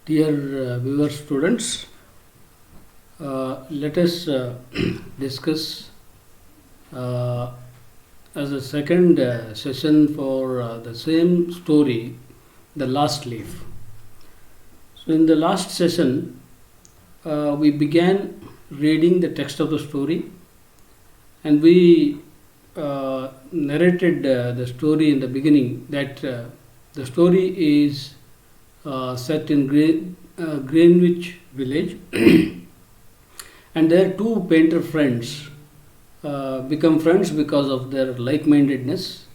Dear viewer students, let us discuss uh, as a second session for the same story, The Last Leaf. So, in the last session, we began reading the text of the story and we narrated the story in the beginning that the story is set in Greenwich Village, and their two painter friends become friends because of their like-mindedness,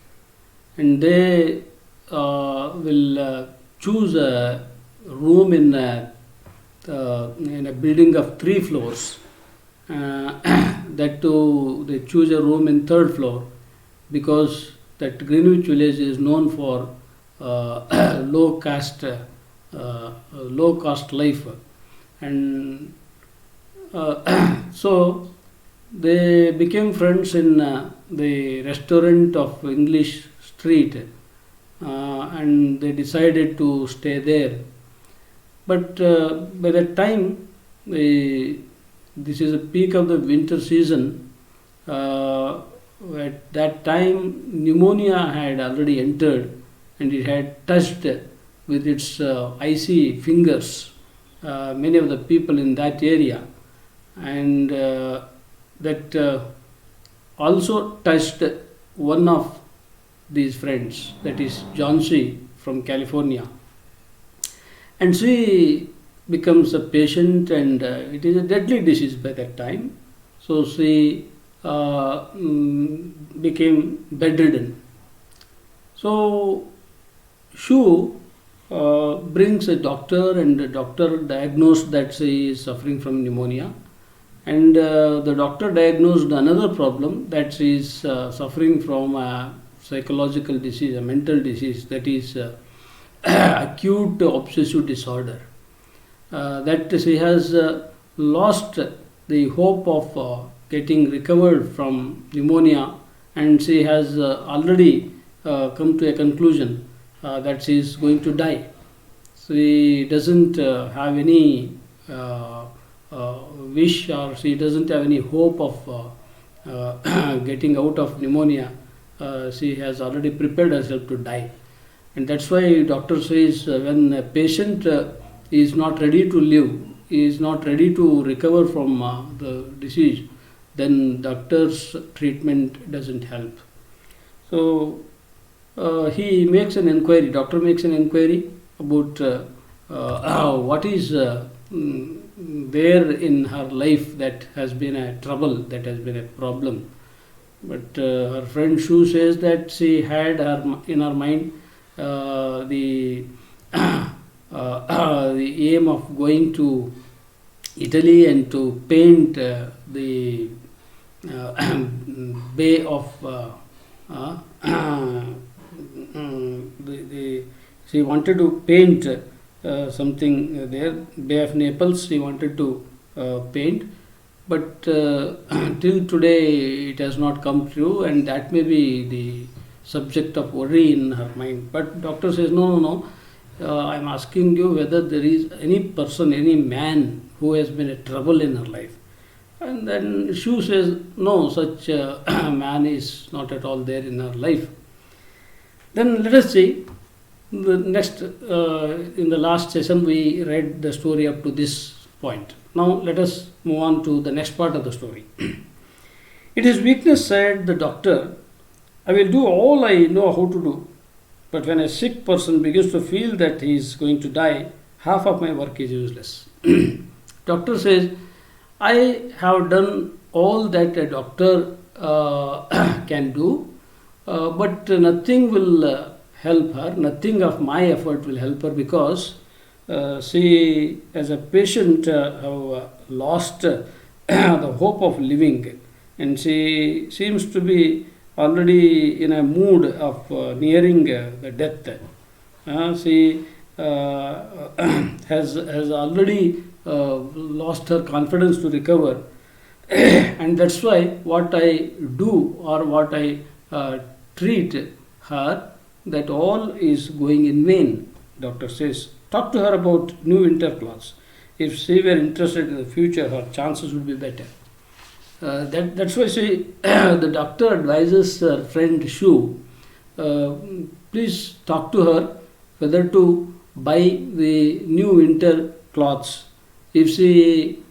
and they will choose a room in a building of 3 floors. That too, they choose a room in third floor because that Greenwich Village is known for low cost life, and so they became friends in the restaurant of English Street, and they decided to stay there. But by that time, this is a peak of the winter season. At that time, pneumonia had already entered, and it had touched with its icy fingers many of the people in that area, and that also touched one of these friends, that is Johnsy from California, and she becomes a patient, and it is a deadly disease by that time. So she became bedridden. So Shu brings a doctor, and the doctor diagnosed that she is suffering from pneumonia, and the doctor diagnosed another problem, that she is suffering from a psychological disease, a mental disease, that is acute obsessive disorder. That she has lost the hope of getting recovered from pneumonia, and she has already come to a conclusion that she is going to die. She doesn't have any wish, or she doesn't have any hope of getting out of pneumonia. She has already prepared herself to die, and that's why doctor says when a patient is not ready to live, is not ready to recover from the disease, then doctor's treatment doesn't help. So he makes an inquiry, doctor makes an inquiry about what is there in her life that has been a trouble, that has been a problem. But her friend Shu says that she had in her mind the the aim of going to Italy and to paint the Bay of she wanted to paint something there, Bay of Naples. She wanted to paint, but till today it has not come true, and that may be the subject of worry in her mind. But doctor says no. I'm asking you whether there is any person, any man who has been a trouble in her life. And then Shu says, no, such a man is not at all there in her life. Then let us see. The next, in the last session, we read the story up to this point. Now let us move on to the next part of the story. It is weakness, said the doctor. I will do all I know how to do. But when a sick person begins to feel that he is going to die, half of my work is useless. Doctor says, I have done all that a doctor can do, but nothing will help her, nothing of my effort will help her, because she, as a patient, have lost the hope of living, and she seems to be already in a mood of nearing the death. She has already lost her confidence to recover, and that's why what I do, or what I treat her, that all is going in vain, doctor says. Talk to her about new winter clothes. If she were interested in the future, her chances would be better. That's why the doctor advises her friend Shu, please talk to her whether to buy the new winter clothes. If she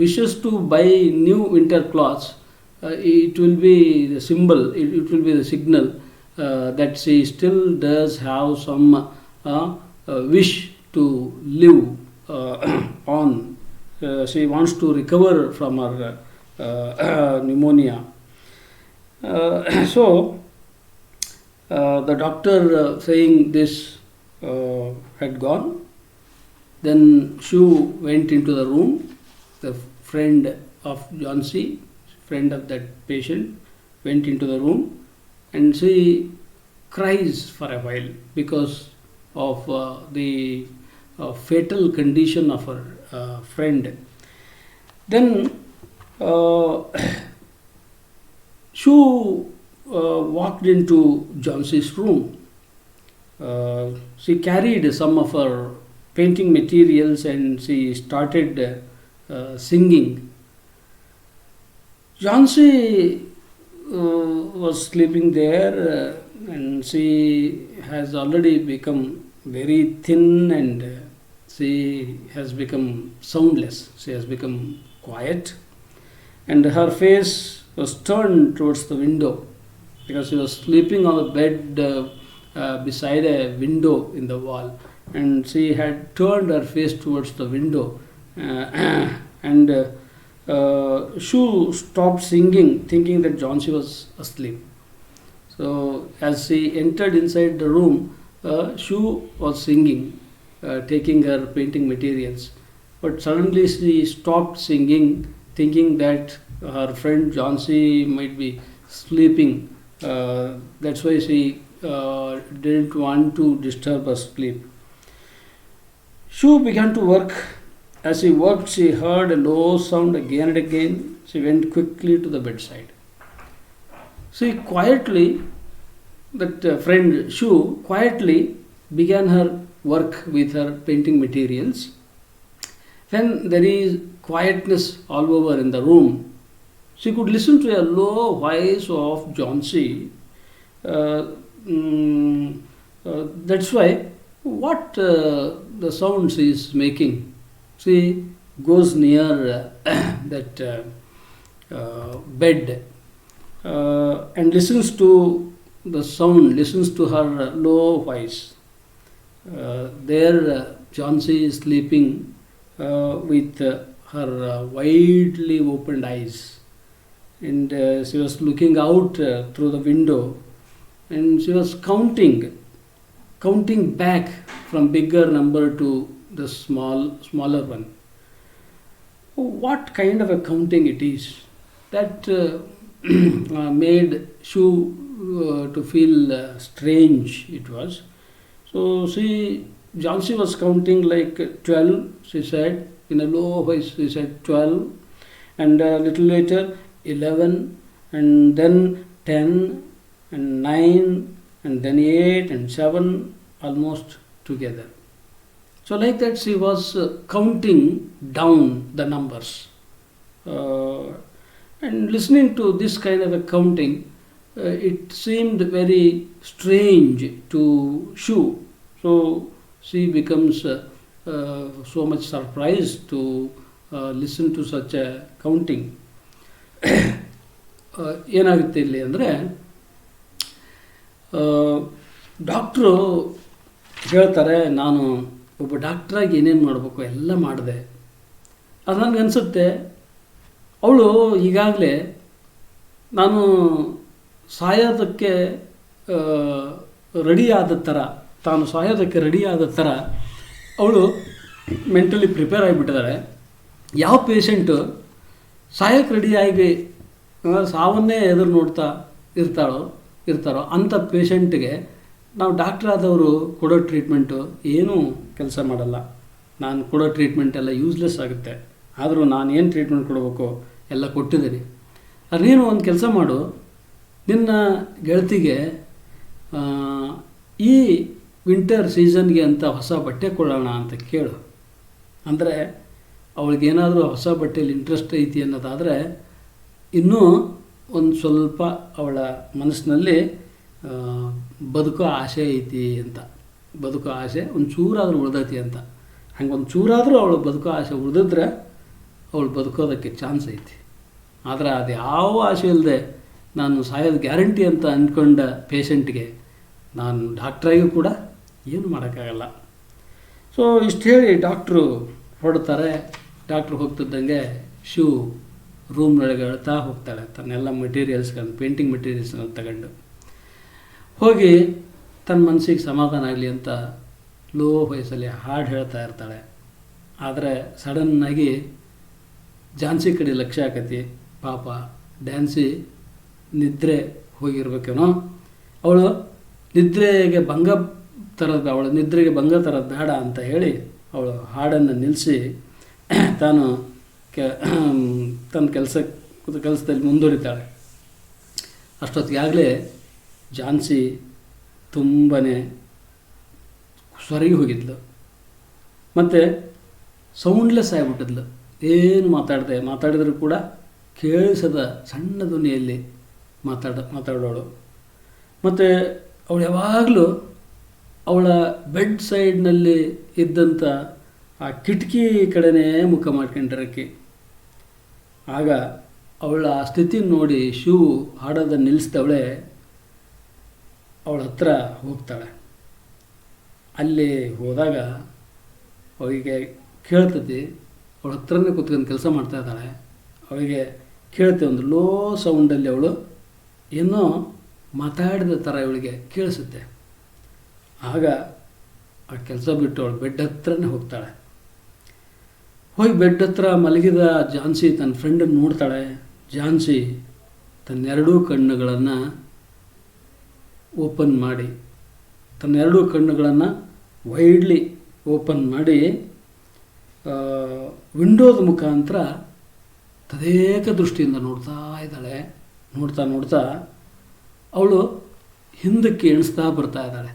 wishes to buy new winter clothes, it will be the symbol, it will be the signal that she still does have some wish to live on. She wants to recover from her pneumonia. So the doctor saying this had gone. Then Shu went into the room. The friend of Jhansi, friend of that patient, went into the room, and she cries for a while because of the fatal condition of her friend. Then Shu walked into Jhansi's room. She carried some of her painting materials and she started singing. Jhansi was sleeping there and she has already become very thin and she has become soundless. She has become quiet and her face was turned towards the window because she was sleeping on the bed beside a window in the wall, and she had turned her face towards the window and Shu stopped singing thinking that Jhansi was asleep. So as she entered inside the room, Shu was singing, taking her painting materials, but suddenly she stopped singing thinking that her friend Jhansi might be sleeping. That's why she didn't want to disturb her sleep. Shu began to work. As she worked, she heard a low sound again and again. She went quickly to the bedside. She quietly, that friend Shu quietly began her work with her painting materials. When there is quietness all over in the room, she could listen to a low voice of Jhansi. That's why what the sounds she is making. She goes near that bed and listens to the sound, listens to her low voice. There Jhansi is sleeping with her widely opened eyes, and she was looking out through the window, and she was counting back from bigger number to the smaller one. What kind of a counting it is that made Shu to feel strange it was. So Jhansi was counting like 12, she said, in a low voice she said 12, and a little later 11, and then 10, and 9, and then 8 and 7, almost together. So like that she was counting down the numbers. And listening to this kind of a counting, it seemed very strange to Shu. So she becomes so much surprised to listen to such a counting. ಏನಾಗುತ್ತೆ ಇಲ್ಲಿ ಅಂದರೆ, doctor ಹೇಳ್ತಾರೆ ನಾನು ಒಬ್ಬ ಡಾಕ್ಟ್ರಾಗಿ ಏನೇನು ಮಾಡಬೇಕು ಎಲ್ಲ ಮಾಡಿದೆ. ಅದು ನನಗನ್ಸುತ್ತೆ ಅವಳು ಈಗಾಗಲೇ ನಾನು ಸಾಯೋದಕ್ಕೆ ರೆಡಿ ಆದ ಥರ, ತಾನು ಸಾಯೋದಕ್ಕೆ ರೆಡಿ ಆದ ಥರ ಅವಳು ಮೆಂಟಲಿ ಪ್ರಿಪೇರ್ ಆಗಿಬಿಟ್ಟಿದ್ದಾರೆ. ಯಾವ ಪೇಷಂಟು ಸಾಯಕ್ಕೆ ರೆಡಿಯಾಗಿ ಸಾವನ್ನೇ ಎದುರು ನೋಡ್ತಾ ಇರ್ತಾರೋ ಅಂಥ ಪೇಷಂಟ್ಗೆ ನಾವು ಡಾಕ್ಟ್ರ್ ಆದವರು ಕೊಡೋ ಟ್ರೀಟ್ಮೆಂಟು ಏನೂ ಕೆಲಸ ಮಾಡಲ್ಲ. ನಾನು ಕೊಡೋ ಟ್ರೀಟ್ಮೆಂಟ್ ಎಲ್ಲ ಯೂಸ್ಲೆಸ್ ಆಗುತ್ತೆ. ಆದರೂ ನಾನು ಏನು ಟ್ರೀಟ್ಮೆಂಟ್ ಕೊಡಬೇಕು ಎಲ್ಲ ಕೊಟ್ಟಿದ್ದೀನಿ. ಅದು ನೀನು ಒಂದು ಕೆಲಸ ಮಾಡು, ನಿನ್ನ ಗೆಳತಿಗೆ ಈ ವಿಂಟರ್ ಸೀಸನ್ಗೆ ಅಂತ ಹೊಸ ಬಟ್ಟೆ ಕೊಡೋಣ ಅಂತ ಕೇಳು. ಅಂದರೆ ಅವಳಿಗೇನಾದರೂ ಹೊಸ ಬಟ್ಟೆಯಲ್ಲಿ ಇಂಟ್ರೆಸ್ಟ್ ಐತಿ ಅನ್ನೋದಾದರೆ ಇನ್ನೂ ಒಂದು ಸ್ವಲ್ಪ ಅವಳ ಮನಸ್ಸಿನಲ್ಲಿ ಬದುಕೋ ಆಸೆ ಐತಿ ಅಂತ, ಬದುಕೋ ಆಸೆ ಒಂದು ಚೂರಾದರೂ ಉಳ್ದೈತಿ ಅಂತ. ಹಂಗೆ ಒಂದು ಚೂರಾದರೂ ಅವಳು ಬದುಕೋ ಆಸೆ ಉಳಿದಿದ್ರೆ ಅವಳು ಬದುಕೋದಕ್ಕೆ ಚಾನ್ಸ್ ಐತಿ. ಆದರೆ ಅದು ಯಾವ ಆಸೆ ಇಲ್ಲದೆ ನಾನು ಸಾಯೋದು ಗ್ಯಾರಂಟಿ ಅಂತ ಅಂದ್ಕೊಂಡ ಪೇಷಂಟ್ಗೆ ನಾನು ಡಾಕ್ಟ್ರಾಗಿಯೂ ಕೂಡ ಏನು ಮಾಡೋಕ್ಕಾಗಲ್ಲ. ಸೊ ಇಷ್ಟು ಹೇಳಿ ಡಾಕ್ಟ್ರು ಹೊರಡ್ತಾರೆ. ಡಾಕ್ಟ್ರು ಹೋಗ್ತಿದ್ದಂಗೆ ಶಿವ್ ರೂಮ್ನೊಳಗೆ ಅಳ್ತಾ ಹೋಗ್ತಾಳೆ. ತನ್ನೆಲ್ಲ ಮೆಟೀರಿಯಲ್ಸ್ಗಳನ್ನು, ಪೇಂಟಿಂಗ್ ಮೆಟೀರಿಯಲ್ಸ್ಗಳನ್ನ ತಗೊಂಡು ಹೋಗಿ ತನ್ನ ಮನಸ್ಸಿಗೆ ಸಮಾಧಾನ ಆಗಲಿ ಅಂತ ಲೋ ವಯಸ್ಸಲ್ಲಿ ಹಾಡು ಹೇಳ್ತಾ ಇರ್ತಾಳೆ. ಆದರೆ ಸಡನ್ನಾಗಿ ಝಾನ್ಸಿ ಕಡೆ ಲಕ್ಷ್ಯ ಆಕತಿ. ಪಾಪ ಡ್ಯಾನ್ಸಿ ನಿದ್ರೆ ಹೋಗಿರ್ಬೇಕೇನೋ. ಅವಳು ನಿದ್ರೆಗೆ ಭಂಗ ತರೋದು, ಅವಳ ನಿದ್ರೆಗೆ ಭಂಗ ತರೋದು ಬೇಡ ಅಂತ ಹೇಳಿ ಅವಳು ಹಾಡನ್ನು ನಿಲ್ಲಿಸಿ ತಾನು ತನ್ನ ಕೆಲಸದಲ್ಲಿ ಮುಂದುವರಿತಾಳೆ. ಅಷ್ಟೊತ್ತಿಗಾಗಲೇ ಝಾನ್ಸಿ ತುಂಬಾ ಸೊರಗಿ ಹೋಗಿದ್ಲು ಮತ್ತು ಸೌಂಡ್ಲೆಸ್ ಆಗಿಬಿಟ್ಟಿದ್ಲು. ಏನು ಮಾತಾಡಿದರೂ ಕೂಡ ಕೇಳಿಸದ ಸಣ್ಣ ಧ್ವನಿಯಲ್ಲಿ ಮಾತಾಡೋಳು. ಮತ್ತು ಅವಳು ಯಾವಾಗಲೂ ಅವಳ ಬೆಡ್ ಸೈಡ್ನಲ್ಲಿ ಇದ್ದಂಥ ಆ ಕಿಟಕಿ ಕಡೆನೇ ಮುಖ ಮಾಡ್ಕೊಂಡಿರಕ್ಕೆ. ಆಗ ಅವಳ ಆ ಸ್ಥಿತಿ ನೋಡಿ ಶಿವು ಹಾಡೋದನ್ನು ನಿಲ್ಲಿಸ್ದವಳೆ ಅವಳ ಹತ್ರ ಹೋಗ್ತಾಳೆ. ಅಲ್ಲಿ ಹೋದಾಗ ಅವಳಿಗೆ ಕೇಳ್ತತಿ, ಅವಳ ಹತ್ರನೇ ಕೂತ್ಕೊಂಡು ಕೆಲಸ ಮಾಡ್ತಾ ಇದ್ದಾಳೆ. ಅವಳಿಗೆ ಕೇಳ್ತೆ, ಒಂದು ಲೋ ಸೌಂಡಲ್ಲಿ ಅವಳು ಏನೋ ಮಾತಾಡಿದ ಥರ ಇವಳಿಗೆ ಕೇಳಿಸುತ್ತೆ. ಆಗ ಆ ಕೆಲಸ ಬಿಟ್ಟು ಅವಳು ಬೆಡ್ ಹತ್ರನೇ ಹೋಗ್ತಾಳೆ. ಹೋಗಿ ಬೆಡ್ ಹತ್ರ ಮಲಗಿದ ಝಾನ್ಸಿ ತನ್ನ ಫ್ರೆಂಡನ್ನು ನೋಡ್ತಾಳೆ. ಝಾನ್ಸಿ ತನ್ನೆರಡೂ ಕಣ್ಣುಗಳನ್ನು ಓಪನ್ ಮಾಡಿ, ತನ್ನೆರಡೂ ಕಣ್ಣುಗಳನ್ನು ವೈಡ್ಲಿ ಓಪನ್ ಮಾಡಿ ವಿಂಡೋದ ಮುಖಾಂತರ ತದೇಕ ದೃಷ್ಟಿಯಿಂದ ನೋಡ್ತಾ ಇದ್ದಾಳೆ. ನೋಡ್ತಾ ಅವಳು ಹಿಂದಕ್ಕೆ ಎಣಿಸ್ತಾ ಬರ್ತಾ ಇದ್ದಾಳೆ.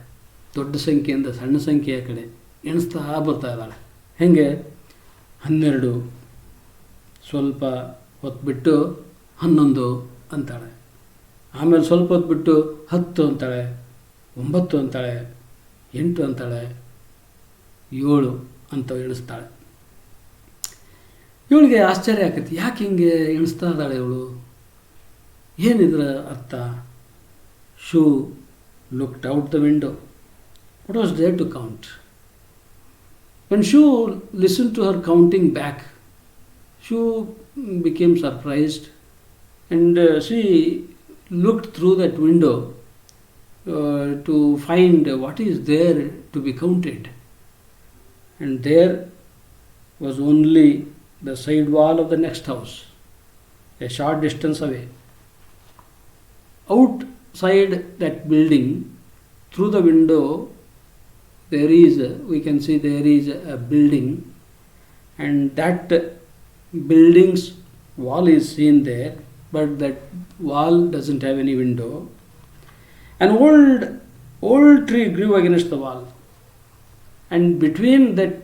ದೊಡ್ಡ ಸಂಖ್ಯೆಯಿಂದ ಸಣ್ಣ ಸಂಖ್ಯೆಯ ಕಡೆ ಎಣಿಸ್ತಾ ಬರ್ತಾ ಇದ್ದಾಳೆ. ಹೇಗೆ 12, ಸ್ವಲ್ಪ ಹೊತ್ತು ಬಿಟ್ಟು 11 ಅಂತಾಳೆ. ಆಮೇಲೆ ಸ್ವಲ್ಪ ಹೊತ್ತು ಬಿಟ್ಟು 10 ಅಂತಾಳೆ, 9 ಅಂತಾಳೆ, 8 ಅಂತಾಳೆ, 7 ಅಂತ ಎಣಿಸ್ತಾಳೆ. ಇವಳಿಗೆ ಆಶ್ಚರ್ಯ ಆಕೈತಿ, ಯಾಕೆ ಹಿಂಗೆ ಎಣಿಸ್ತಾ ಇದ್ದಾಳೆ ಇವಳು, ಏನಿದ್ರ ಅರ್ಥ? Shoe looked out the window. What was there to count? When Shu listened to her counting back, Shu became surprised and she looked through that window to find what is there to be counted. And there was only the side wall of the next house, a short distance away. Outside that building, through the window, we can see there is a building, and that building's wall is seen there, but that wall doesn't have any window. An old tree grew against the wall, and between that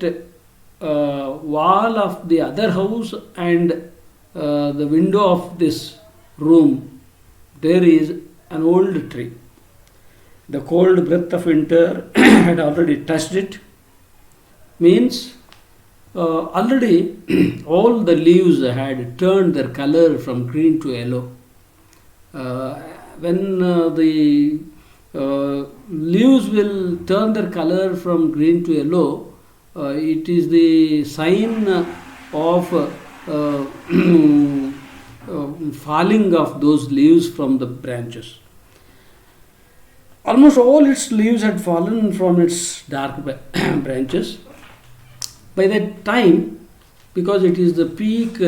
wall of the other house and the window of this room, there is an old tree. The cold breath of winter had already touched it. Means already all the leaves had turned their color from green to yellow. When the leaves will turn their color from green to yellow, it is the sign of falling of those leaves from the branches. Almost all its leaves had fallen from its dark branches. By that time, because it is the peak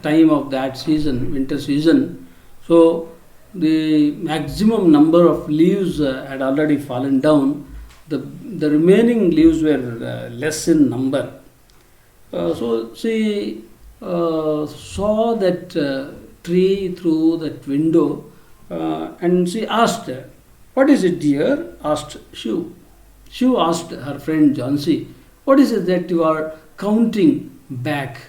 time of that season, winter season, so the maximum number of leaves had already fallen down. The remaining leaves were less in number. So she saw that tree through that window, and she asked, What is it, dear? Asked Shu. Shu asked her friend Jhansi, what is it that you are counting back?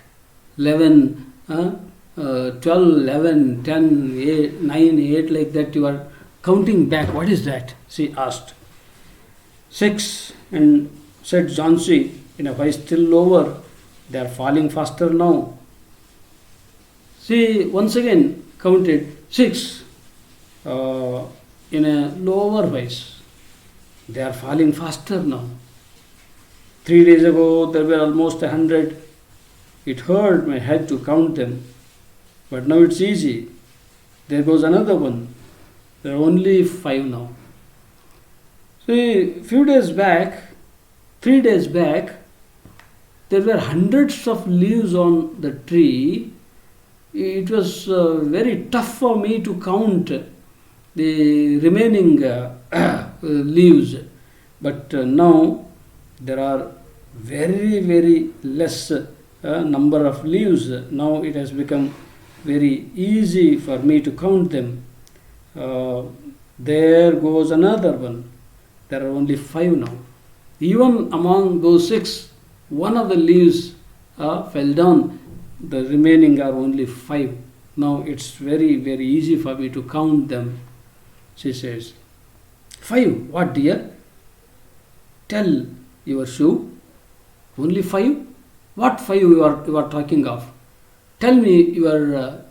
11, 12, 11, 10, 8, 9, 8, like that you are counting back. What is that? She asked. 6, and said Jhansi in a voice still lower. They are falling faster now. She once again counted 6 in a lower voice. They are falling faster now. 3 days ago there were almost 100. It hurt my head to count them. But now it's easy. There goes another one. There are only 5 now. See, few days back, 3 days back, there were hundreds of leaves on the tree. It was very tough for me to count the remaining leaves. But now there are very, very less number of leaves. Now it has become very easy for me to count them. There goes another one. There are only 5 now. Even among those 6, one of the leaves fell down. The remaining are only 5. Now it's very, very easy for me to count them. She says, 5? What, dear? Tell your Shu. Only 5? What 5 you are talking of? Tell me your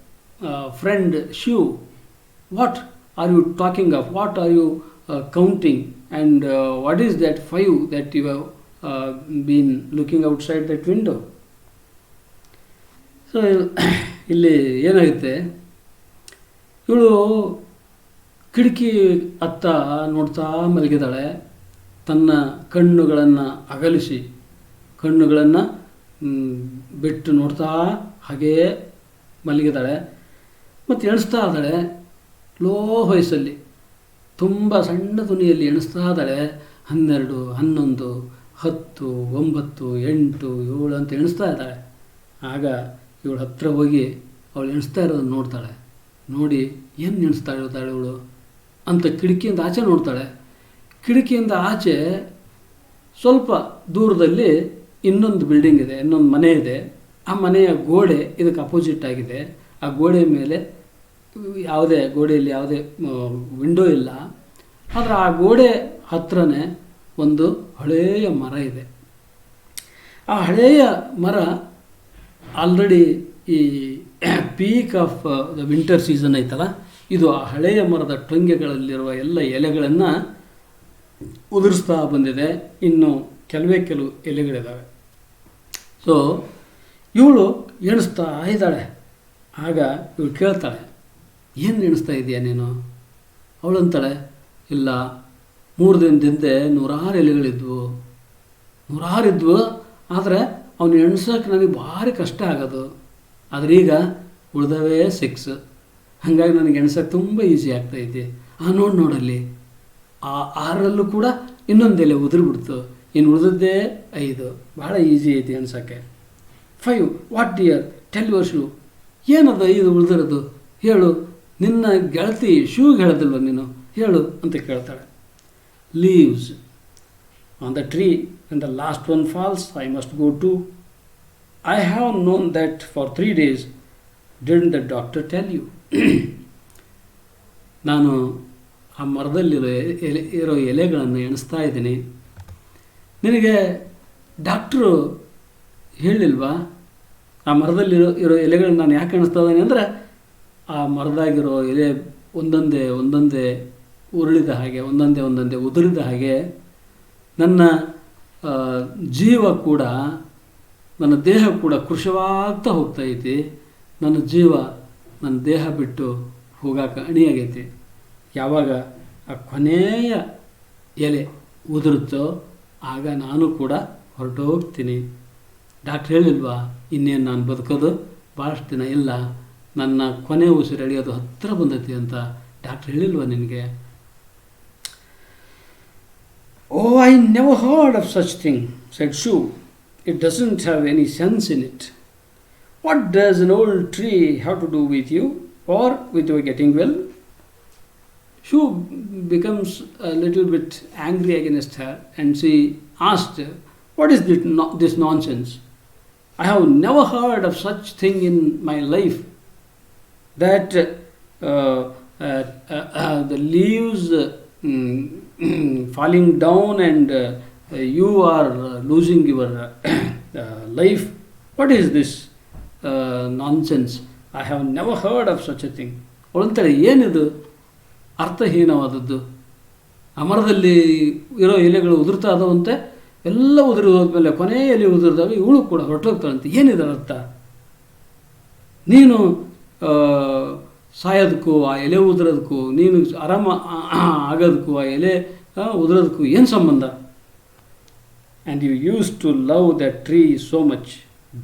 friend Shu. What are you talking of? What are you counting? And what is that 5 that you have been looking outside that window? So ಇಲ್ಲಿ ಏನಾಗುತ್ತೆ, ಇವಳು ಕಿಟಕಿ ಹತ್ತ ನೋಡ್ತಾ ಮಲಗಿದಾಳೆ. ತನ್ನ ಕಣ್ಣುಗಳನ್ನು ಅಗಲಿಸಿ, ಕಣ್ಣುಗಳನ್ನು ಬಿಟ್ಟು ನೋಡ್ತಾ ಹಾಗೇ ಮಲಗಿದಾಳೆ. ಮತ್ತು ಎಣಿಸ್ತಾ ಇದ್ದಾಳೆ. ಲೋ ವಯಸ್ಸಲ್ಲಿ ತುಂಬ ಸಣ್ಣ ಧ್ವನಿಯಲ್ಲಿ ಎಣಿಸ್ತಾ ಇದ್ದಾಳೆ. 12, 11, 10, 9, 8, 7 ಅಂತ ಎಣಿಸ್ತಾ ಇದ್ದಾಳೆ. ಆಗ ಇವಳು ಹತ್ತಿರ ಹೋಗಿ ಅವಳು ಎಣಿಸ್ತಾ ಇರೋದನ್ನು ನೋಡ್ತಾಳೆ. ನೋಡಿ ಏನು ಎಣಿಸ್ತಾ ಇರ್ತಾಳೆ ಇವಳು ಅಂತ ಕಿಟಕಿಯಿಂದ ಆಚೆ ನೋಡ್ತಾಳೆ. ಕಿಟಕಿಯಿಂದ ಆಚೆ ಸ್ವಲ್ಪ ದೂರದಲ್ಲಿ ಇನ್ನೊಂದು ಬಿಲ್ಡಿಂಗ್ ಇದೆ, ಇನ್ನೊಂದು ಮನೆ ಇದೆ. ಆ ಮನೆಯ ಗೋಡೆ ಇದಕ್ಕೆ ಅಪೋಸಿಟ್ ಆಗಿದೆ. ಆ ಗೋಡೆ ಮೇಲೆ ಗೋಡೆಯಲ್ಲಿ ಯಾವುದೇ ವಿಂಡೋ ಇಲ್ಲ. ಆದರೆ ಆ ಗೋಡೆ ಹತ್ರನೇ ಒಂದು ಹಳೆಯ ಮರ ಇದೆ. ಆ ಹಳೆಯ ಮರ ಆಲ್ರೆಡಿ ಈ peak of the winter season ಐತಲ್ಲ, ಇದು ಆ ಹಳೆಯ ಮರದ ಟೊಂಗೆಗಳಲ್ಲಿರುವ ಎಲ್ಲ ಎಲೆಗಳನ್ನು ಉದುರಿಸ್ತಾ ಬಂದಿದೆ. ಇನ್ನು ಕೆಲವು ಎಲೆಗಳಿದ್ದಾವೆ. ಸೊ ಇವಳು ಎಣಿಸ್ತಾ ಇದ್ದಾಳೆ. ಆಗ ಇವಳು ಕೇಳ್ತಾಳೆ, ಏನು ಎಣಿಸ್ತಾ ಇದೆಯಾ ನೀನು? ಅವಳಂತಾಳೆ, ಇಲ್ಲ, 3 ದಿನದ ಹಿಂದೆ 100 ಎಲೆಗಳಿದ್ವು, 100 ಇದ್ವು. ಆದರೆ ಅವನು ಎಣ್ಸೋಕೆ ನನಗೆ ಭಾರಿ ಕಷ್ಟ ಆಗೋದು. ಆದರೆ ಈಗ ಉಳಿದವೇ 6. ಹಾಗಾಗಿ ನನಗೆ ಎಣ್ಸೋಕೆ ತುಂಬ ಈಸಿ ಆಗ್ತಾಯಿದೆ. ನೋಡಲ್ಲಿ ಆ 6ರಲ್ಲೂ ಕೂಡ ಇನ್ನೊಂದು ಎಲೆ ಉದುರಿಬಿಡ್ತು. ಇನ್ನು ಉಳಿದದ್ದೇ 5. ಭಾಳ ಈಸಿ ಐತಿ ಎಣ್ಸೋಕ್ಕೆ. 5? What dear? Tell your shoe. ಏನದು 5 ಉಳಿದಿರೋದು? ಹೇಳು. ನಿನ್ನ ಗೆಳತಿ ಶೂಗೆ ಹೇಳೋದಿಲ್ವ ನೀನು? ಹೇಳು ಅಂತ ಕೇಳ್ತಾಳೆ. Leaves on the tree and the last one falls, I must go too. I have known that for 3 days. Didn't the doctor tell you? ನಾನು ಆ ಮರದಲ್ಲಿರೋ ಎಲೆಗಳನ್ನು ಎಣಿಸ್ತಾ ಇದ್ದೀನಿ. ನಿನಗೆ ಡಾಕ್ಟ್ರು ಹೇಳಿಲ್ವಾ? ಆ ಮರದಲ್ಲಿರೋ ಎಲೆಗಳನ್ನ ನಾನು ಯಾಕೆ ಎಣಿಸ್ತಾ ಇದ್ದೀನಿ ಅಂದರೆ, ಆ ಮರದಾಗಿರೋ ಎಲೆ ಒಂದೊಂದೇ ಉರುಳಿದ ಹಾಗೆ, ಒಂದೊಂದೇ ಉದುರಿದ ಹಾಗೆ ನನ್ನ ಜೀವ ಕೂಡ, ನನ್ನ ದೇಹ ಕೂಡ ಕೃಶವಾಗ್ತಾ ಹೋಗ್ತಾಯಿತಿ. ನನ್ನ ಜೀವ ನನ್ನ ದೇಹ ಬಿಟ್ಟು ಹೋಗಾಕ ಅಣಿಯಾಗೈತಿ. ಯಾವಾಗ ಆ ಕೊನೆಯ ಎಲೆ ಉದುರುತ್ತೋ ಆಗ ನಾನು ಕೂಡ ಹೊರಟೋಗ್ತೀನಿ. ಡಾಕ್ಟ್ರ್ ಹೇಳಿಲ್ವಾ ಇನ್ನೇನು ನಾನು ಬದುಕೋದು ಭಾಳಷ್ಟು ದಿನ ಇಲ್ಲ, ನನ್ನ ಕೊನೆ ಉಸಿರು ಎಳೆಯೋದು ಹತ್ತಿರ ಬಂದೈತಿ ಅಂತ ಡಾಕ್ಟ್ರ್ ಹೇಳಿಲ್ವಾ ನಿನಗೆ? Oh, I never heard of such thing, said Shu. It doesn't have any sense in it. What does an old tree have to do with you or with your getting well? Shu becomes a little bit angry against her and she asked, "What is this nonsense? I have never heard of such thing in my life that the leaves falling down and you are losing your life. What is this nonsense? I have never heard of such a thing." ಅವಳಂತಾಳೆ, ಏನಿದು ಅರ್ಥಹೀನವಾದದ್ದು? ಆ ಮರದಲ್ಲಿ ಇರೋ ಎಲೆಗಳು ಉದುರ್ತಾ ಇದಾವಂತೆ, ಎಲ್ಲ ಉದುರಿ ಹೋದ್ಮೇಲೆ ಕೊನೆ ಎಲೆ ಉದುರಿದಾಗ ಇವಳು ಕೂಡ ಹೊರಟೋಗ್ತಾಳಂತೆ. ಏನಿದೆ ಅರ್ಥ? ನೀನು ಸಾಯೋದಕ್ಕೂ ಆ ಎಲೆ ಉದುರೋದಕ್ಕೂ, ನೀನು ಆರಾಮ ಆಗೋದಕ್ಕೂ ಆ ಎಲೆ ಉದುರೋದಕ್ಕೂ ಏನು ಸಂಬಂಧ? And you used to love that tree so much.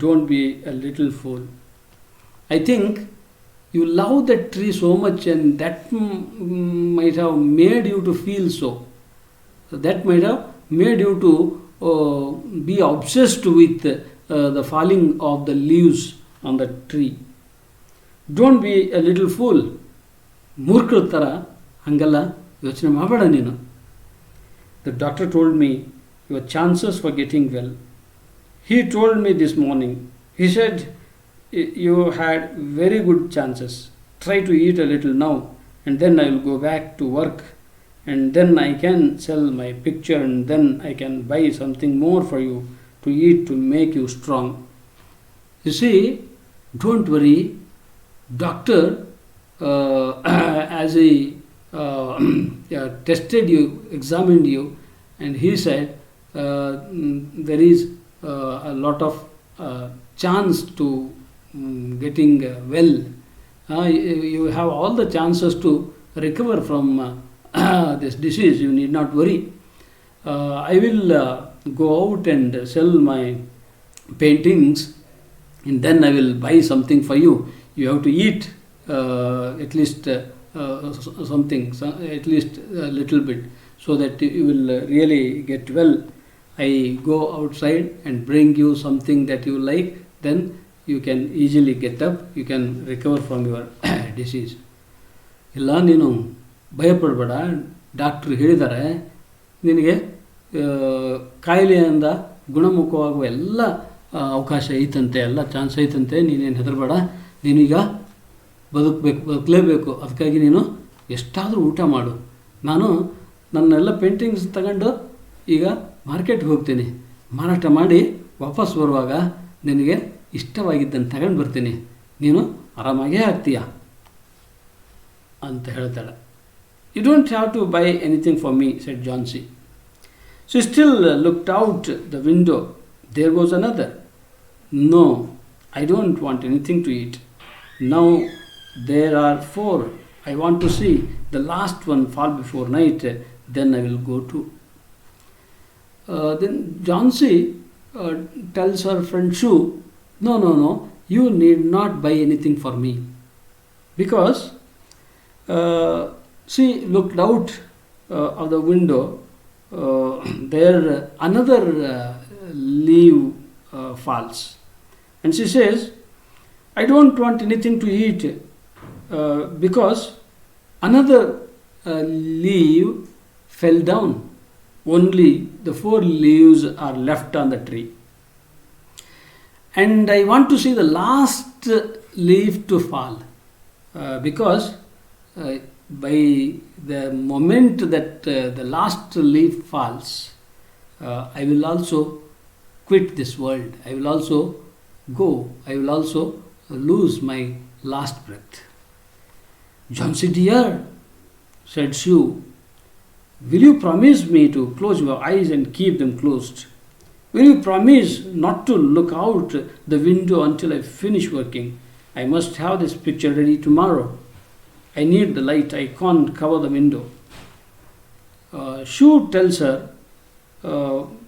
Don't be a little fool. I think you love that tree so much and that might have made you to feel so. That might have made you to be obsessed with the falling of the leaves on the tree. Don't be a little fool. ಮೂರ್ಖರ ಥರ ಹಂಗೆಲ್ಲ ಯೋಚನೆ ಮಾಡಬೇಡ ನೀನು. The doctor told me your chances for getting well. He told me this morning. He said, "You had very good chances. Try to eat a little now, and then I will go back to work, and then I can sell my picture, and then I can buy something more for you to eat to make you strong." You see, don't worry. Doctor, as he tested you, examined you, and he said there is a lot of chance to getting well. You have all the chances to recover from this disease. You need not worry. I will go out and sell my paintings, and then I will buy something for you. You have to eat at least something, at least a little bit, so that you will really get well. I go outside and bring you something that you like, then you can easily get up, you can recover from your disease. ಇಲ್ಲ, ನೀನು ಭಯಪಡಬೇಡ. Doctor ಹೇಳಿದ್ದಾರೆ ನಿನಗೆ ಕಾಯಿಲೆಯಿಂದ ಗುಣಮುಖವಾಗುವ ಎಲ್ಲ ಅವಕಾಶ ಐತಂತೆ, ಎಲ್ಲ chance ಐತಂತೆ. ನೀನೇನು ಹೆದರಬೇಡ. ನೀನೀಗ ಬದುಕಲೇಬೇಕು. ಅದಕ್ಕಾಗಿ ನೀನು ಎಷ್ಟಾದರೂ ಊಟ ಮಾಡು. ನಾನು ನನ್ನೆಲ್ಲ ಪೇಂಟಿಂಗ್ಸ್ ತಗೊಂಡು ಈಗ ಮಾರ್ಕೆಟ್ಗೆ ಹೋಗ್ತೀನಿ. ಮಾರಾಟ ಮಾಡಿ ವಾಪಸ್ ಬರುವಾಗ ನಿನಗೆ ಇಷ್ಟವಾಗಿದ್ದನ್ನು ತಗೊಂಡು ಬರ್ತೀನಿ. ನೀನು ಆರಾಮಾಗೇ ಆಗ್ತೀಯ ಅಂತ ಹೇಳ್ತಾಳೆ. "You don't have to buy anything for me," said Jhansi. She still looked out the window. There was another. "No, I don't want anything to eat. Now there are 4. I want to see the last one fall before night. Then I will go too." Then Jhansi tells her friend Shu, No, you need not buy anything for me. Because she looked out of the window. There another leaf falls. And she says, "I don't want anything to eat because another leaf fell down. Only the 4 leaves are left on the tree. And I want to see the last leaf to fall because by the moment that the last leaf falls, I will also quit this world. I will also go. I will also lose my last breath." "Jhansi dear," said Shu, "will you promise me to close your eyes and keep them closed? Will you promise not to look out the window until I finish working? I must have this picture ready tomorrow. I need the light. I can't cover the window." Shu tells her,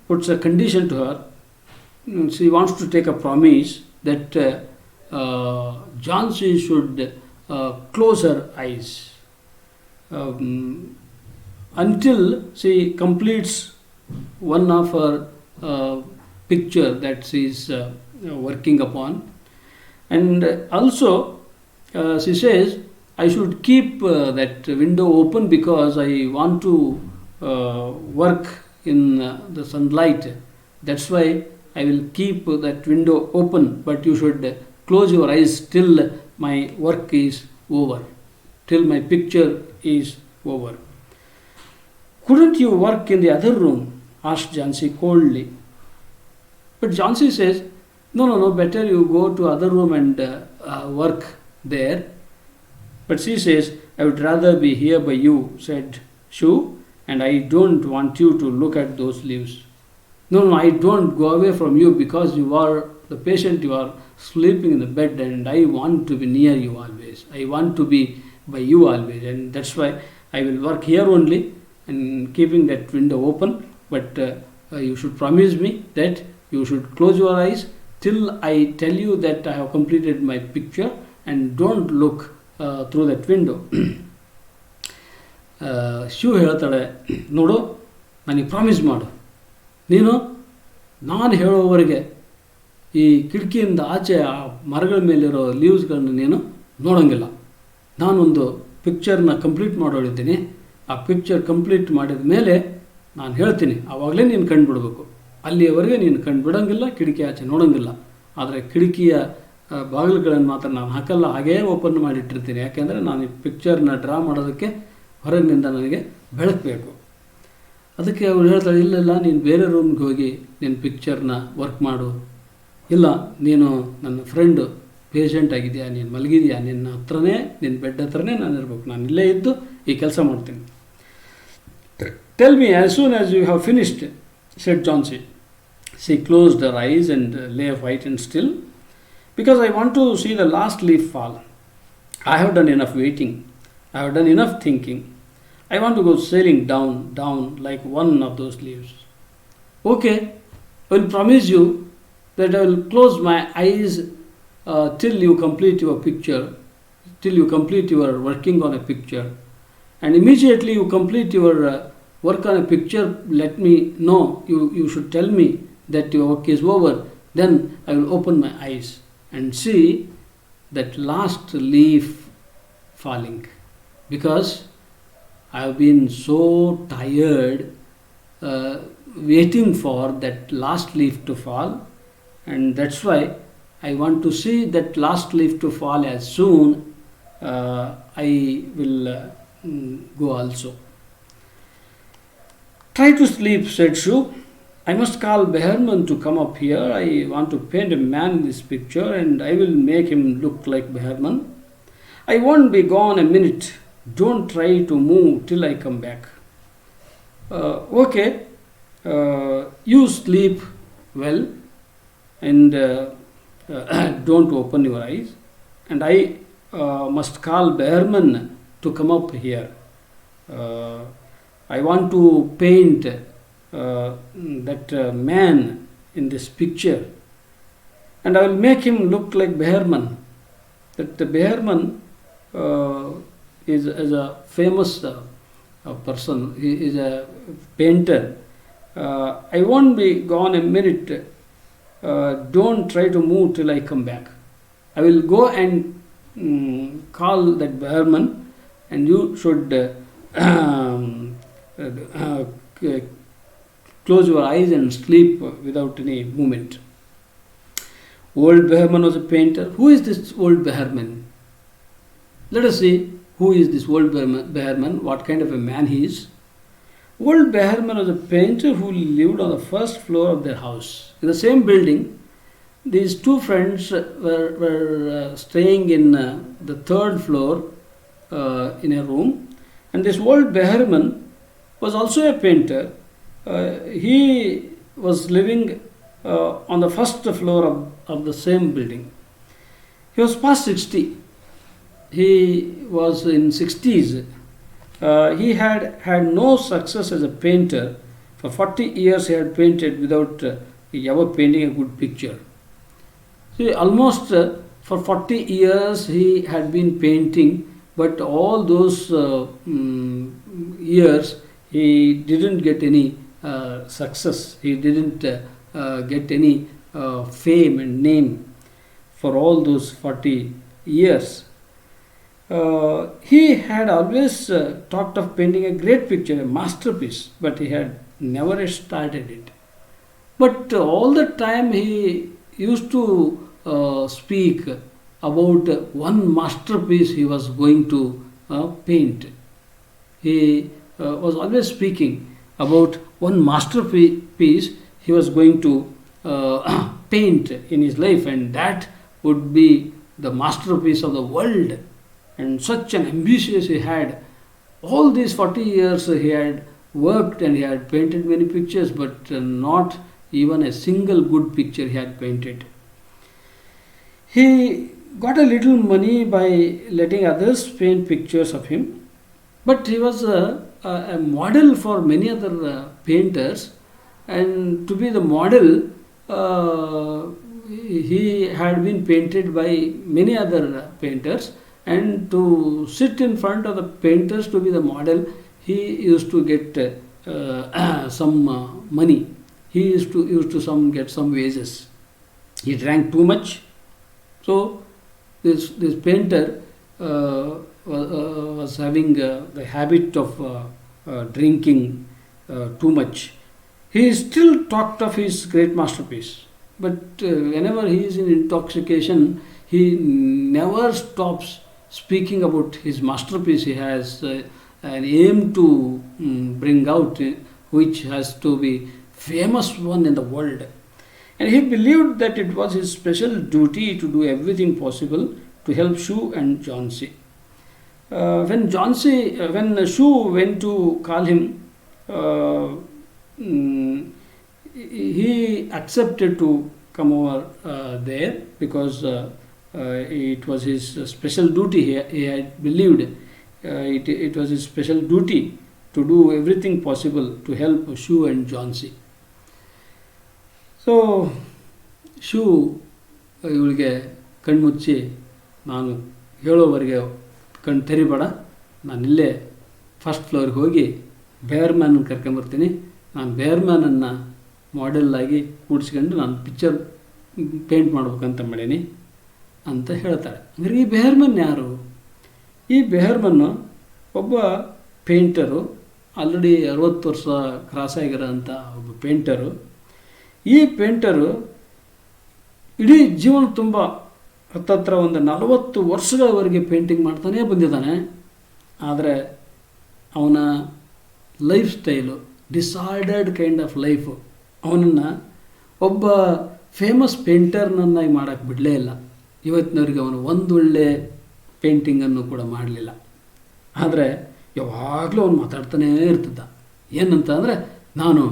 puts a condition to her. She wants to take a promise that Jhansi should close her eyes until she completes one of her picture that she is working upon. And also she says, I should keep that window open because I want to work in the sunlight. That's why I will keep that window open, but you should close your eyes till my work is over, till my picture is over. Couldn't you work in the other room? Asked Jhansi coldly. But Jhansi says, no, better you go to other room and work there. But she says, I would rather be here by you, said Shu, and I don't want you to look at those leaves. No, I don't go away from you because you are the patient, you are sleeping in the bed, and I want to be near you always. I want to be by you always, and that's why I will work here only and keeping that window open. But you should promise me that you should close your eyes till I tell you that I have completed my picture, and don't look through that window. Shiva ಹೇಳ್ತಾಳೆ, ನೋಡು, ನನಗೆ promise ಮಾಡು, ನೀನು ನಾನು ಹೇಳೋವರೆಗೆ ಈ ಕಿಟಕಿಯಿಂದ ಆಚೆ ಆ ಮರಗಳ ಮೇಲಿರೋ ಲೀವ್ಸ್ಗಳನ್ನು ನೀನು ನೋಡೋಂಗಿಲ್ಲ. ನಾನೊಂದು ಪಿಕ್ಚರ್ನ ಕಂಪ್ಲೀಟ್ ಮಾಡೋಳಿದ್ದೀನಿ. ಆ ಪಿಕ್ಚರ್ ಕಂಪ್ಲೀಟ್ ಮಾಡಿದ ಮೇಲೆ ನಾನು ಹೇಳ್ತೀನಿ, ಆವಾಗಲೇ ನೀನು ಕಂಡುಬಿಡಬೇಕು. ಅಲ್ಲಿಯವರೆಗೆ ನೀನು ಕಂಡುಬಿಡೋಂಗಿಲ್ಲ, ಕಿಟಕಿ ಆಚೆ ನೋಡೋಂಗಿಲ್ಲ. ಆದರೆ ಕಿಟಕಿಯ ಬಾಗಿಲುಗಳನ್ನು ಮಾತ್ರ ನಾನು ಹಾಕಲ್ಲ, ಹಾಗೇ ಓಪನ್ ಮಾಡಿಟ್ಟಿರ್ತೀನಿ. ಯಾಕೆಂದರೆ ನಾನು ಈ ಪಿಕ್ಚರ್ನ ಡ್ರಾ ಮಾಡೋದಕ್ಕೆ ಹೊರಗಿನಿಂದ ನನಗೆ ಬೆಳಕು ಬೇಕು. ಅದಕ್ಕೆ ಅವ್ರು ಹೇಳ್ತಾಳೆ, ಇಲ್ಲ ನೀನು ಬೇರೆ ರೂಮ್ಗೆ ಹೋಗಿ ನಿನ್ನ ಪಿಕ್ಚರ್ನ ವರ್ಕ್ ಮಾಡು. ಇಲ್ಲ, ನೀನು ನನ್ನ ಫ್ರೆಂಡು, ಪೇಷಂಟ್ ಆಗಿದೆಯಾ, ನೀನು ಮಲಗಿದೆಯಾ, ನಿನ್ನ ಹತ್ರನೇ, ನಿನ್ನ ಬೆಡ್ ಹತ್ರನೇ ನಾನು ಇರಬೇಕು. ನಾನು ಇಲ್ಲೇ ಇದ್ದು ಈ ಕೆಲಸ ಮಾಡ್ತೀನಿ. Tell me as soon as you have finished, said Jhansi. She closed her eyes and lay white and still. Because I want to see the last leaf fall. I have done enough waiting. I have done enough thinking. I want to go sailing down like one of those leaves. Okay, I will promise you that I will close my eyes till you complete your picture, till you complete your working on a picture. And immediately you complete your work on a picture, let me know. You should tell me that your work is over. Then I will open my eyes and see that last leaf falling. Because I have been so tired waiting for that last leaf to fall, and that's why I want to see that last leaf to fall as soon I will go also. Try to sleep, said Shu. I must call Behrman to come up here. I want to paint a man in this picture, and I will make him look like Behrman. I won't be gone a minute. Don't try to move till I come back. Okay, you sleep well, and don't open your eyes. And I must call Behrman to come up here. I want to paint that man in this picture, and I will make him look like Behrman. That the Behrman is a famous person. He is a painter. I won't be gone a minute. Don't try to move till I come back. I will go and call that Behrman, and you should close your eyes and sleep without any movement. Old Behrman was a painter. Who is this old Behrman? Let us see who is this old Behrman, what kind of a man he is. Old Behrman was a painter who lived on the first floor of their house. In the same building, these two friends were staying in the third floor in a room. And this old Behrman was also a painter. He was living on the first floor of the same building. He was past 60. He was in 60s. He had no success as a painter. For 40 years he had painted without ever painting a good picture. See, almost for 40 years he had been painting, but all those years he didn't get any success. He didn't get any fame and name for all those 40 years. He had always talked of painting a great picture, a masterpiece, but he had never started it. But all the time he used to speak about one masterpiece he was going to paint. He was always speaking about one masterpiece he was going to paint in his life, and that would be the masterpiece of the world. And such an ambitious he had. All these 40 years he had worked and he had painted many pictures, but not even a single good picture he had painted. He got a little money by letting others paint pictures of him, but he was a model for many other painters, and to be the model, he had been painted by many other painters, and to sit in front of the painters to be the model, he used to get some money. He used to get some wages. He drank too much, so this painter was having the habit of drinking too much. He still talked of his great masterpiece, but whenever he is in intoxication, he never stops speaking about his masterpiece. He has an aim to bring out, which has to be famous one in the world. And he believed that it was his special duty to do everything possible to help Shu and Johnsy. When Shu went to call him, he accepted to come over there because it was his special duty. He had believed it was his special duty to do everything possible to help Shu and Johnsy. So shoe ಇವಳಿಗೆ ಕಣ್ಮುಚ್ಚಿ, ನಾನು ಹೇಳೋವರೆಗೆ ಕಣ್ಣು ತೆರಿಬೇಡ, ನಾನಿಲ್ಲೇ first ಫ್ಲೋರ್ಗೆ ಹೋಗಿ ಬೇರ್ಮ್ಯಾನನ್ನು ಕರ್ಕೊಂಬರ್ತೀನಿ, ನಾನು ಬೇರ್ಮ್ಯಾನನ್ನು ಮಾಡೆಲ್ಲಾಗಿ ಕೂಡಿಸ್ಕೊಂಡು ನಾನು picture paint ಮಾಡ್ಬೇಕಂತ ಮಾಡೀನಿ ಅಂತ ಹೇಳ್ತಾಳೆ. ಅಂದರೆ ಈ ಬೇರ್ಮನ್ ಯಾರು? ಈ ಬೇರ್ಮನ್ನು ಒಬ್ಬ ಪೇಂಟರು, ಆಲ್ರೆಡಿ 60 ವರ್ಷ ಕ್ರಾಸ್ ಆಗಿರೋ ಅಂಥ ಒಬ್ಬ ಪೇಂಟರು. ಈ ಪೇಂಟರು ಇಡೀ ಜೀವನ ತುಂಬ ಹತ್ತತ್ರ ಒಂದು 40 ವರ್ಷಗಳವರೆಗೆ ಪೇಂಟಿಂಗ್ ಮಾಡ್ತಾನೇ ಬಂದಿದ್ದಾನೆ. ಆದರೆ ಅವನ lifestyle disordered kind of life ಅವನನ್ನು ಒಬ್ಬ ಫೇಮಸ್ ಪೇಂಟರ್ನನ್ನಾಗಿ ಮಾಡೋಕ್ಕೆ ಬಿಡಲೇ ಇಲ್ಲ. ಇವತ್ತಿನವರೆಗೆ ಅವನು ಒಂದೊಳ್ಳೆ ಪೇಂಟಿಂಗನ್ನು ಕೂಡ ಮಾಡಲಿಲ್ಲ. ಆದರೆ ಯಾವಾಗಲೂ ಅವನು ಮಾತಾಡ್ತಾನೇ ಇರ್ತಿದ್ದ. ಏನಂತ ಅಂದರೆ, ನಾನು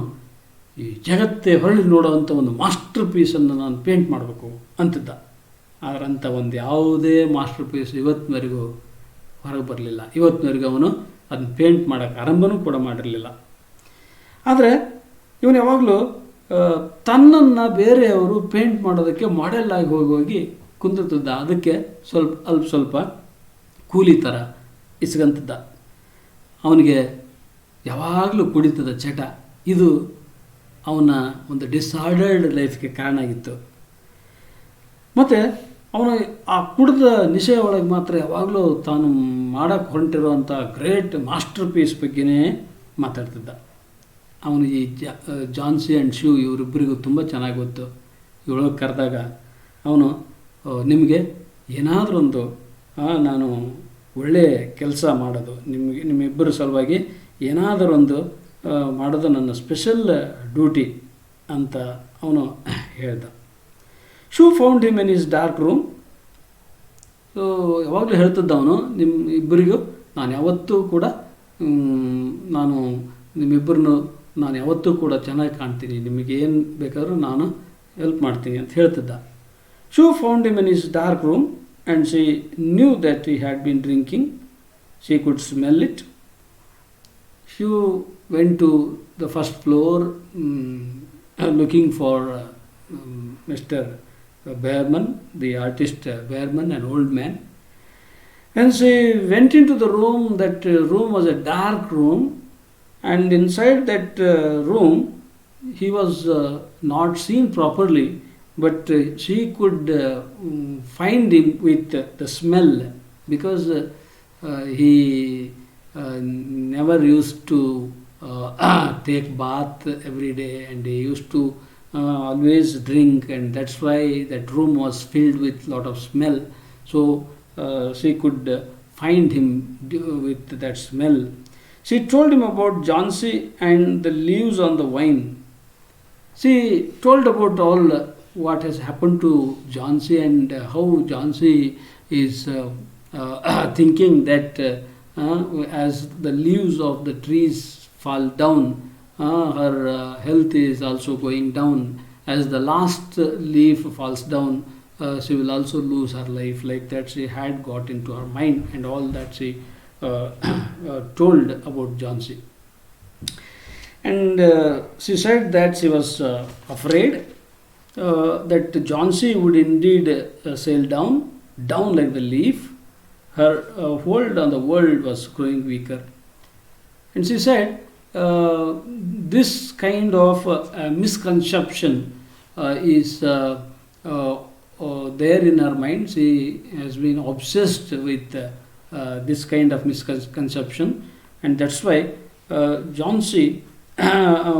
ಈ ಜಗತ್ತೇ ಹೊರಳಿ ನೋಡೋವಂಥ ಒಂದು ಮಾಸ್ಟರ್ ಪೀಸನ್ನು ನಾನು ಪೇಂಟ್ ಮಾಡಬೇಕು ಅಂತಿದ್ದ. ಆದರೆ ಅಂಥ ಒಂದು ಯಾವುದೇ ಮಾಸ್ಟರ್ ಪೀಸ್ ಇವತ್ತಿನವರೆಗೂ ಹೊರಗೆ ಬರಲಿಲ್ಲ. ಇವತ್ತಿನವರೆಗೂ ಅವನು ಅದನ್ನು ಪೇಂಟ್ ಮಾಡೋಕ್ಕೆ ಆರಂಭನೂ ಕೂಡ ಮಾಡಿರಲಿಲ್ಲ. ಆದರೆ ಇವನು ಯಾವಾಗಲೂ ತನ್ನನ್ನು ಬೇರೆಯವರು ಪೇಂಟ್ ಮಾಡೋದಕ್ಕೆ ಮಾಡೆಲ್ ಆಗಿ ಹೋಗಿ ಕುಂದಿರ್ತಿದ್ದ. ಅದಕ್ಕೆ ಸ್ವಲ್ಪ ಕೂಲಿ ಥರ ಇಸ್ಕಂತಿದ್ದ. ಅವನಿಗೆ ಯಾವಾಗಲೂ ಕುಡಿತದ ಚಟ. ಇದು ಅವನ ಒಂದು ಡಿಸಾರ್ಡರ್ಡ್ ಲೈಫ್ಗೆ ಕಾರಣ ಆಗಿತ್ತು. ಮತ್ತು ಅವನು ಆ ಕುಡಿದ ನಿಶೆ ಒಳಗೆ ಮಾತ್ರ ಯಾವಾಗಲೂ ತಾನು ಮಾಡೋಕ್ಕೆ ಹೊರಟಿರುವಂಥ ಗ್ರೇಟ್ ಮಾಸ್ಟರ್ ಪೀಸ್ ಬಗ್ಗೆನೇ ಮಾತಾಡ್ತಿದ್ದ. ಅವನು ಈ ಜಾನ್ಸಿ ಆ್ಯಂಡ್ ಶೂ ಇವರಿಬ್ಬರಿಗೂ ತುಂಬ ಚೆನ್ನಾಗಿ ಗೊತ್ತು. ಇವಳಗೆ ಕರೆದಾಗ ಅವನು, ನಿಮಗೆ ಏನಾದರೂ ಒಂದು ನಾನು ಒಳ್ಳೆಯ ಕೆಲಸ ಮಾಡೋದು, ನಿಮ್ಮಿಬ್ಬರ ಸಲುವಾಗಿ ಏನಾದರೂ ಒಂದು ಮಾಡೋದು ನನ್ನ ಸ್ಪೆಷಲ್ ಡ್ಯೂಟಿ ಅಂತ ಅವನು ಹೇಳ್ದ. Shoe found him in his dark room. So ಯಾವಾಗಲೂ ಹೇಳ್ತಿದ್ದ ಅವನು, ನಿಮ್ಮ ಇಬ್ಬರಿಗೂ ನಾನು ಯಾವತ್ತೂ ಕೂಡ ನಿಮ್ಮಿಬ್ಬರನ್ನು ನಾನು ಯಾವತ್ತೂ ಕೂಡ ಚೆನ್ನಾಗಿ ಕಾಣ್ತೀನಿ, ನಿಮಗೇನು ಬೇಕಾದರೂ ನಾನು ಹೆಲ್ಪ್ ಮಾಡ್ತೀನಿ ಅಂತ ಹೇಳ್ತಿದ್ದ. Shoe found him in his dark room and she knew that he had been drinking. She could smell it. Shoo went to the first floor looking for Mr. Behrman, the artist Behrman, an old man. And she went into the room. That room was a dark room, and inside that room he was not seen properly, but she could find him with the smell, because he never used to take bath every day, and he used to always drink, and that's why that room was filled with lot of smell. So she could find him with that smell. She told him about Jhansi and the leaves on the vine. She told about all what has happened to Jhansi, and how Jhansi is thinking that as the leaves of the trees fall down, her health is also going down. As the last leaf falls down, she will also lose her life. Like that, she had got into her mind, and all that she told about Jhansi. And she said that she was afraid that Jhansi would indeed sail down like the leaf. Her hold on the world was growing weaker. And she said, this kind of misconception is there in her mind. She has been obsessed with this kind of misconception, and that's why Jhansi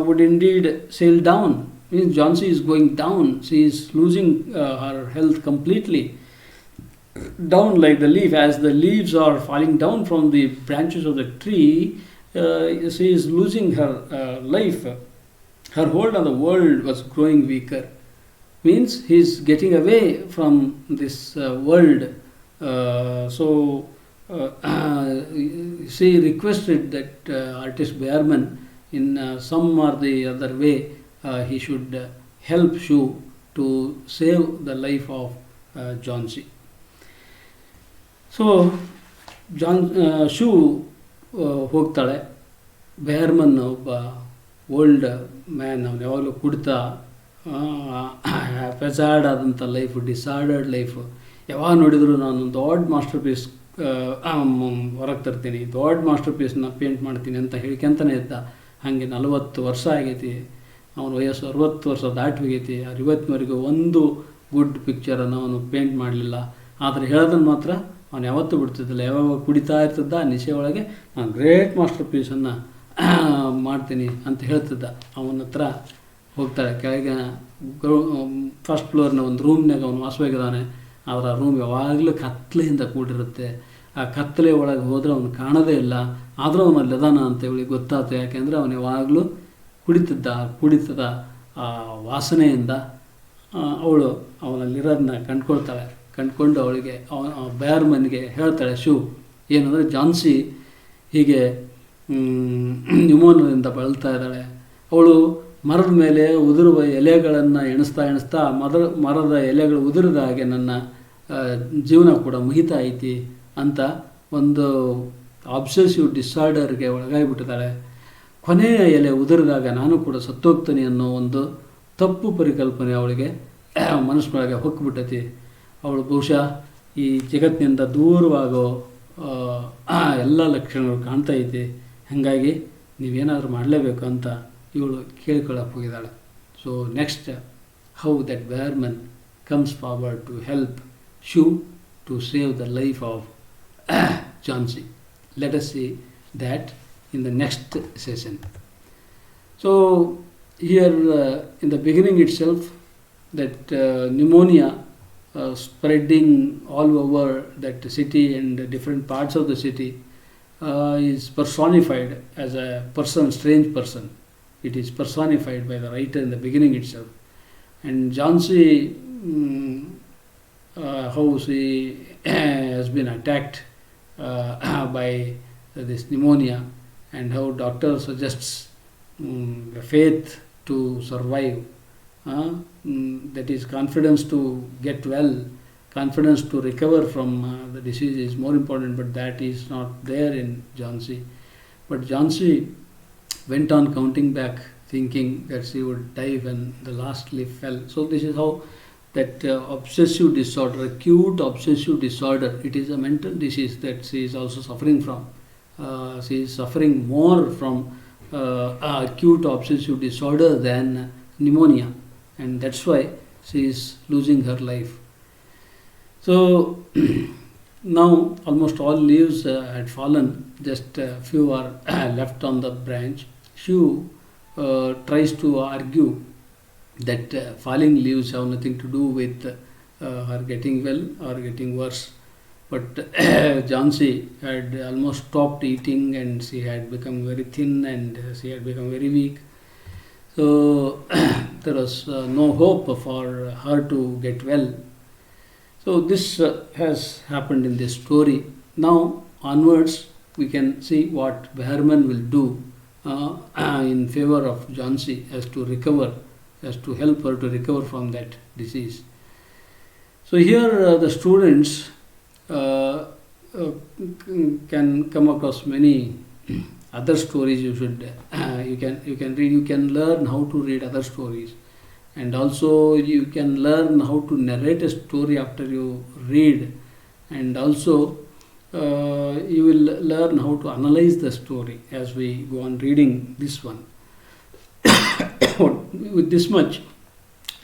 would indeed sail down. Means Jhansi is going down. She is losing her health completely. Down like the leaf, as the leaves are falling down from the branches of the tree, she is losing her life. Her hold on the world was growing weaker. Means he is getting away from this world. So she requested that artist Behrman, in some or the other way, he should help Shu to save the life of Jhansi. So shoe ಹೋಗ್ತಾಳೆ. ಬೆಹರ್ಮನ್ ಒಬ್ಬ old man, ಅವನು ಯಾವಾಗಲೂ ಕುಡ್ತಾ ಪೆಸಾರ್ಡ್ ಆದಂಥ life, ಡಿಸಾರ್ಡರ್ಡ್ life. ಯಾವಾಗ ನೋಡಿದ್ರು ನಾನು ದೊಡ್ಡ master piece ಹೊರಗೆ ತರ್ತೀನಿ, ದೊಡ್ಡ ಮಾಸ್ಟರ್ ಪೀಸ್ನ ಪೇಂಟ್ ಮಾಡ್ತೀನಿ ಅಂತ ಹೇಳ್ಕೊಂತಾನೆ ಇದ್ದ. ಹಾಗೆ 40 ವರ್ಷ ಆಗೈತಿ, ಅವನ ವಯಸ್ಸು 60 ವರ್ಷ ದಾಟಿ ಹೋಗೈತಿ. ಅವ್ರು ಇವತ್ತಿನವರೆಗೂ ಒಂದು ಗುಡ್ ಪಿಕ್ಚರನ್ನು ಅವನು ಪೇಂಟ್ ಮಾಡಲಿಲ್ಲ. ಆದರೆ ಹೇಳೋದನ್ನು ಮಾತ್ರ ಅವನು ಯಾವತ್ತೂ ಬಿಡ್ತಿದ್ದಿಲ್ಲ. ಯಾವಾಗ ಕುಡಿತಾ ಇರ್ತಿದ್ದ ನಿಶೆ ಒಳಗೆ, ನಾನು ಗ್ರೇಟ್ ಮಾಸ್ಟರ್ ಪೀಸನ್ನು ಮಾಡ್ತೀನಿ ಅಂತ ಹೇಳ್ತಿದ್ದ. ಅವನ ಹತ್ರ ಹೋಗ್ತಾಳೆ. ಕೆಳಗೆ ಫಸ್ಟ್ ಫ್ಲೋರ್ನ ಒಂದು ರೂಮ್ನಾಗ ಅವನು ವಾಸವಾಗಿದ್ದಾನೆ. ಆದರೆ ಆ ರೂಮ್ ಯಾವಾಗಲೂ ಕತ್ತಲೆಯಿಂದ ಕೂಡಿರುತ್ತೆ. ಆ ಕತ್ತಲೆ ಒಳಗೆ ಹೋದರೆ ಅವನು ಕಾಣೋದೇ ಇಲ್ಲ. ಆದರೂ ಅವನು ಅಲ್ಲಿ ಅದಾನ ಅಂತ ಇವಳಿಗೆ ಗೊತ್ತಾಯ್ತು. ಯಾಕೆಂದರೆ ಅವನು ಯಾವಾಗಲೂ ಕುಡಿತದ ಆ ವಾಸನೆಯಿಂದ ಅವಳು ಅವನಲ್ಲಿರೋದನ್ನ ಕಂಡ್ಕೊಳ್ತಾಳೆ. ಕಂಡುಕೊಂಡು ಅವಳಿಗೆ ಬೆಹರ್ಮನ್ಗೆ ಹೇಳ್ತಾಳೆ ಶೂ ಏನಂದರೆ, ಝಾನ್ಸಿ ಹೀಗೆ ನ್ಯೂಮೋನಿಯಾದಿಂದ ಬಳಲ್ತಾ ಇದ್ದಾಳೆ. ಅವಳು ಮರದ ಮೇಲೆ ಉದುರುವ ಎಲೆಗಳನ್ನು ಎಣಿಸ್ತಾ ಮರದ ಎಲೆಗಳು ಉದುರಿದ ಹಾಗೆ ನನ್ನ ಜೀವನ ಕೂಡ ಮುಗಿತಾ ಐತಿ ಅಂತ ಒಂದು ಅಬ್ಸೆಸಿವ್ ಡಿಸಾರ್ಡರ್ಗೆ ಒಳಗಾಗಿಬಿಟ್ಟಿದ್ದಾಳೆ. ಕೊನೆಯ ಎಲೆ ಉದುರಿದಾಗ ನಾನು ಕೂಡ ಸತ್ತೋಗ್ತೀನಿ ಅನ್ನೋ ಒಂದು ತಪ್ಪು ಪರಿಕಲ್ಪನೆ ಅವಳಿಗೆ ಮನಸ್ಸಿನೊಳಗೆ ಹೊಕ್ಕಿಬಿಟ್ಟೈತಿ. ಅವಳು ಬಹುಶಃ ಈ ಜಗತ್ತಿನಿಂದ ದೂರವಾಗೋ ಎಲ್ಲ ಲಕ್ಷಣಗಳು ಕಾಣ್ತಾ ಐತಿ. ಹಾಗಾಗಿ ನೀವೇನಾದರೂ ಮಾಡಲೇಬೇಕು ಅಂತ ಇವಳು ಕೇಳ್ಕೊಳ್ಳೋಕೆ ಹೋಗಿದ್ದಾಳೆ. So next, how that Behrman comes forward to help Sue to save the life of Johnsy. Let us see that in the next session. So here in the beginning itself, that pneumonia spreading all over that city and different parts of the city is personified as a person, strange person. It is personified by the writer in the beginning itself. And Jhansi, how she has been attacked by this pneumonia, and how doctor suggests the faith to survive, that is confidence to get well, confidence to recover from the disease is more important, but that is not there in Jhansi. But Jhansi went on counting back, thinking that she would die when the last leaf fell. So this is how that obsessive disorder, acute obsessive disorder, it is a mental disease that she is also suffering from. She is suffering more from acute obsessive disorder than pneumonia, and that's why she is losing her life. So Now almost all leaves had fallen, just a few are left on the branch. Shiv tries to argue that falling leaves have nothing to do with her getting well or getting worse. But Jhansi had almost stopped eating and she had become very thin and she had become very weak. So there was no hope for her to get well. So this has happened in this story. Now onwards, we can see what Behrman will do in favor of Jhansi as to recover, as to help her to recover from that disease. So here the students uh, uh, can come across many other stories. You can learn how to read other stories, and also you can learn how to narrate a story after you read, and also you will learn how to analyze the story as we go on reading this one. With this much,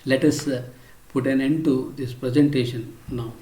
let us put an end to this presentation now.